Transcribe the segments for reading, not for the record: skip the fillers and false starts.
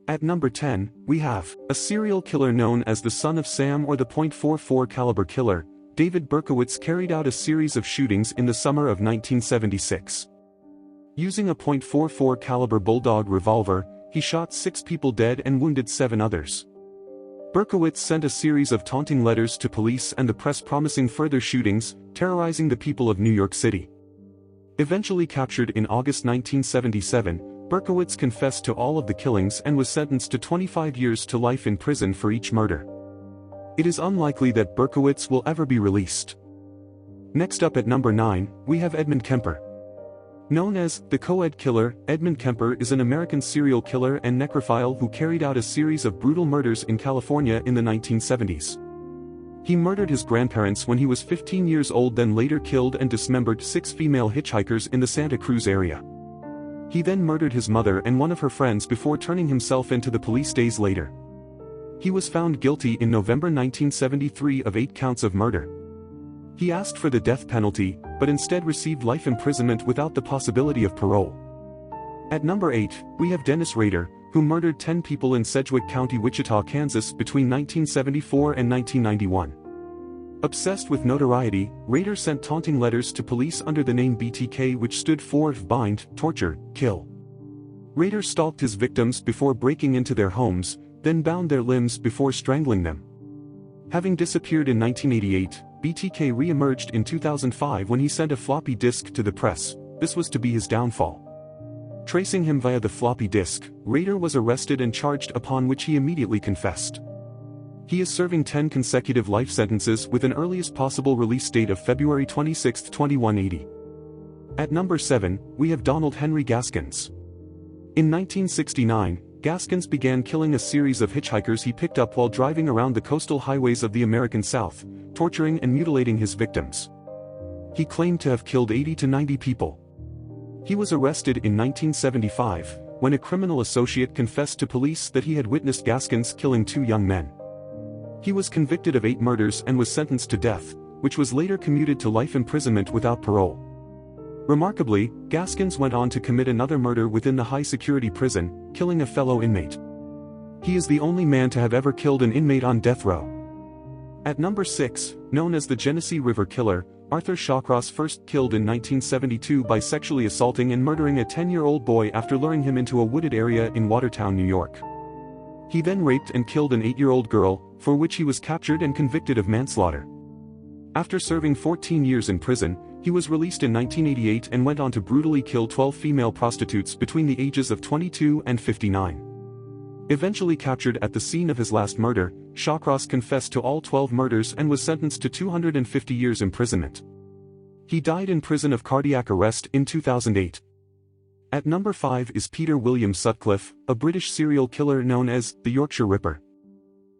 At number 10, we have a serial killer known as the Son of Sam or the .44 caliber killer. David Berkowitz carried out a series of shootings in the summer of 1976. Using a .44 caliber bulldog revolver, he shot 6 people dead and wounded 7 others. Berkowitz sent a series of taunting letters to police and the press promising further shootings, terrorizing the people of New York City. Eventually captured in August 1977, Berkowitz confessed to all of the killings and was sentenced to 25 years to life in prison for each murder. It is unlikely that Berkowitz will ever be released. Next up at number 9, we have Edmund Kemper. Known as the Co-Ed Killer, Edmund Kemper is an American serial killer and necrophile who carried out a series of brutal murders in California in the 1970s. He murdered his grandparents when he was 15 years old, then later killed and dismembered 6 female hitchhikers in the Santa Cruz area. He then murdered his mother and one of her friends before turning himself in to the police days later. He was found guilty in November 1973 of 8 counts of murder. He asked for the death penalty, but instead received life imprisonment without the possibility of parole. At number 8, we have Dennis Rader, who murdered 10 people in Sedgwick County, Wichita, Kansas between 1974 and 1991. Obsessed with notoriety, Rader sent taunting letters to police under the name BTK, which stood for bind, torture, kill. Rader stalked his victims before breaking into their homes, then bound their limbs before strangling them. Having disappeared in 1988, BTK re-emerged in 2005 when he sent a floppy disk to the press. This was to be his downfall. Tracing him via the floppy disk, Rader was arrested and charged, upon which he immediately confessed. He is serving 10 consecutive life sentences with an earliest possible release date of February 26, 2180. At number 7, we have Donald Henry Gaskins. In 1969, Gaskins began killing a series of hitchhikers he picked up while driving around the coastal highways of the American South, torturing and mutilating his victims. He claimed to have killed 80 to 90 people. He was arrested in 1975, when a criminal associate confessed to police that he had witnessed Gaskins killing 2 young men. He was convicted of 8 murders and was sentenced to death, which was later commuted to life imprisonment without parole. Remarkably, Gaskins went on to commit another murder within the high-security prison, killing a fellow inmate. He is the only man to have ever killed an inmate on death row. At number 6, known as the Genesee River Killer, Arthur Shawcross first killed in 1972 by sexually assaulting and murdering a 10-year-old boy after luring him into a wooded area in Watertown, New York. He then raped and killed an 8-year-old girl, for which he was captured and convicted of manslaughter. After serving 14 years in prison, he was released in 1988 and went on to brutally kill 12 female prostitutes between the ages of 22 and 59. Eventually captured at the scene of his last murder, Shawcross confessed to all 12 murders and was sentenced to 250 years imprisonment. He died in prison of cardiac arrest in 2008. At number 5 is Peter William Sutcliffe, a British serial killer known as the Yorkshire Ripper.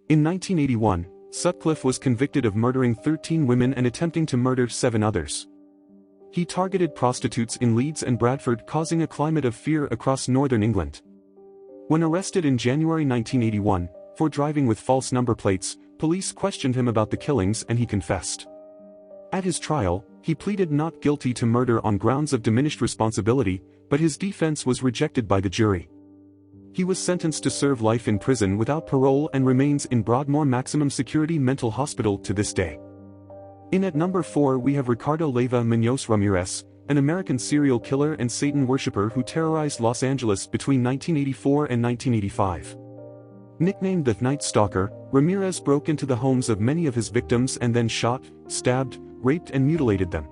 In 1981, Sutcliffe was convicted of murdering 13 women and attempting to murder 7 others. He targeted prostitutes in Leeds and Bradford, causing a climate of fear across northern England. When arrested in January 1981, for driving with false number plates, police questioned him about the killings and he confessed. At his trial, he pleaded not guilty to murder on grounds of diminished responsibility, but his defense was rejected by the jury. He was sentenced to serve life in prison without parole and remains in Broadmoor Maximum Security Mental Hospital to this day. In at number 4 we have Ricardo Leyva Muñoz Ramirez, an American serial killer and Satan worshipper who terrorized Los Angeles between 1984 and 1985. Nicknamed the Night Stalker, Ramirez broke into the homes of many of his victims and then shot, stabbed, raped and mutilated them.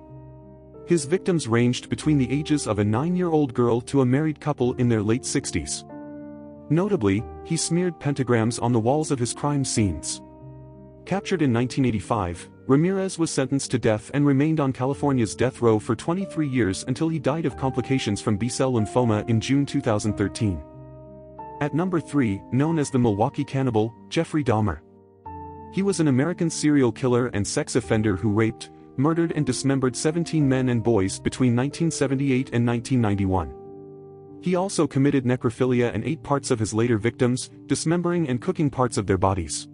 His victims ranged between the ages of a 9-year-old girl to a married couple in their late 60s. Notably, he smeared pentagrams on the walls of his crime scenes. Captured in 1985, Ramirez was sentenced to death and remained on California's death row for 23 years until he died of complications from B-cell lymphoma in June 2013. At number 3, known as the Milwaukee Cannibal, Jeffrey Dahmer. He was an American serial killer and sex offender who raped, murdered and dismembered 17 men and boys between 1978 and 1991. He also committed necrophilia and ate parts of his later victims, dismembering and cooking parts of their bodies.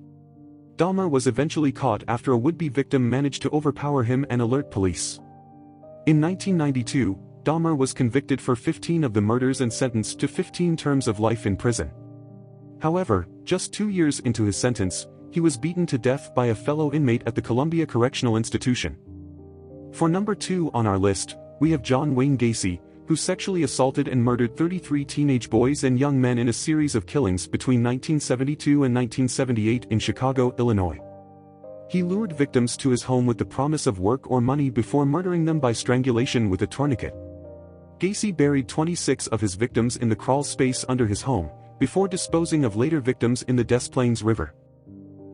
Dahmer was eventually caught after a would-be victim managed to overpower him and alert police. In 1992, Dahmer was convicted for 15 of the murders and sentenced to 15 terms of life in prison. However, just 2 years into his sentence, he was beaten to death by a fellow inmate at the Columbia Correctional Institution. For number 2 on our list, we have John Wayne Gacy, who sexually assaulted and murdered 33 teenage boys and young men in a series of killings between 1972 and 1978 in Chicago, Illinois. He lured victims to his home with the promise of work or money before murdering them by strangulation with a tourniquet. Gacy buried 26 of his victims in the crawl space under his home, before disposing of later victims in the Des Plaines River.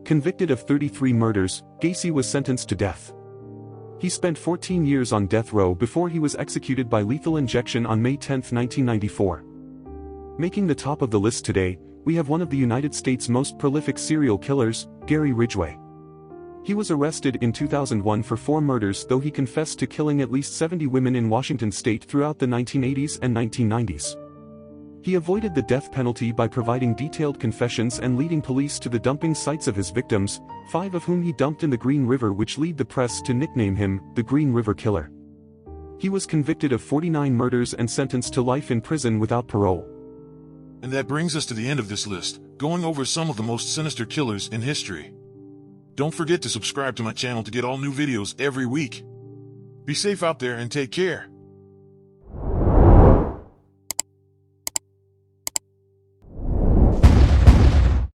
Convicted of 33 murders, Gacy was sentenced to death. He spent 14 years on death row before he was executed by lethal injection on May 10, 1994. Making the top of the list today, we have one of the United States' most prolific serial killers, Gary Ridgway. He was arrested in 2001 for 4 murders, though he confessed to killing at least 70 women in Washington state throughout the 1980s and 1990s. He avoided the death penalty by providing detailed confessions and leading police to the dumping sites of his victims, 5 of whom he dumped in the Green River, which led the press to nickname him the Green River Killer. He was convicted of 49 murders and sentenced to life in prison without parole. And that brings us to the end of this list, going over some of the most sinister killers in history. Don't forget to subscribe to my channel to get all new videos every week. Be safe out there and take care.